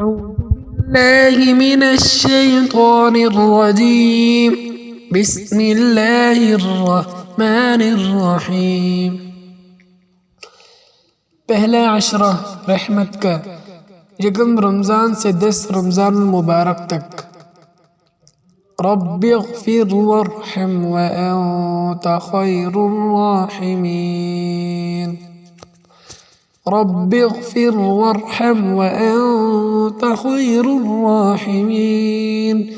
أعوذ بالله من الشيطان الرجيم بسم الله الرحمن الرحیم۔ پہلا عشرہ رحمت کا، یکم رمضان سے 10 رمضان المبارک تک۔ رب اغفر وارحم وأنت خير الراحمين۔ رب اغفر وارحم وأنت خير الراحمين۔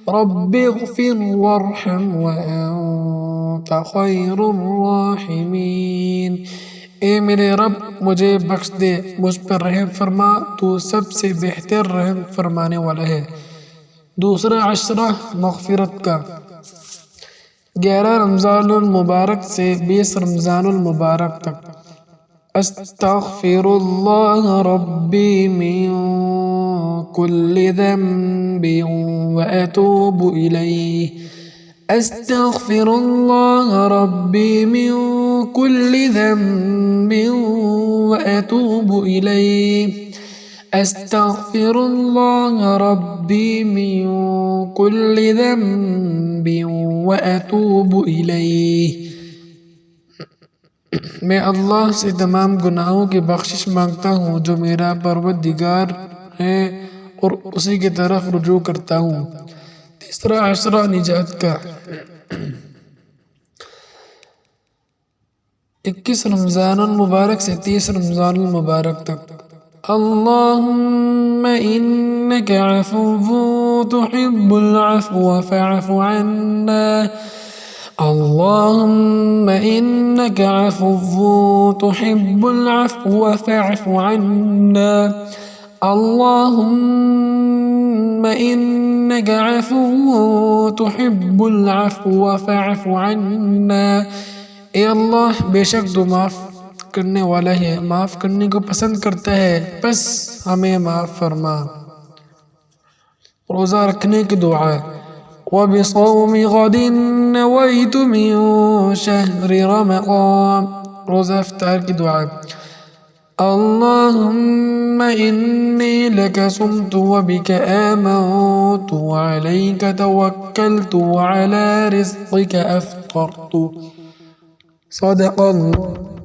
رب اغفر وارحم وأنت خير الراحمين۔ اے میرے رب مجھے بخش دے، مجھ پر رحم فرما، تو سب سے بہتر رحم فرمانے والا ہے۔ دوسرا عشرہ مغفرت کا، 11 رمضان المبارک سے 20 رمضان المبارک تک۔ استغفر اللہ ربی من کل ذنب واتوب الیہ۔ استغفر اللہ ربی من کل ذنب واتوب الیہ۔ استغفر اللہ ربی من کل ذنب واتوب الیہ۔ میں اللہ سے تمام گناہوں کی بخشش مانگتا ہوں جو میرا پروردگار ہے، اور اسی کی طرف رجوع کرتا ہوں۔ تیسرا عشرہ نجات کا، 21 رمضان المبارک سے 30 رمضان المبارک تک۔ اللہم انک عفو تحب العفو فاعف عنا۔ اللہم انک عفو تحب العفو فاعف عنا۔ اللہم انک عفو تحب العفو فاعف عنا۔ اے اللہ، بے شک تو معاف کرنے والا ہے، معاف کرنے کو پسند کرتا ہے، بس ہمیں معاف فرما۔ روزہ رکھنے کی دعا۔ وَبِصَوْمِ غَدٍ نَوَيْتُ مِن شَهْرِ رَمَضَانَ۔ روزہ افطار کی دعا۔ اللہم انی لک صمت وبک آمنت وعلیک توکلت وعلی رزقک افطرت۔ صدق اللہ۔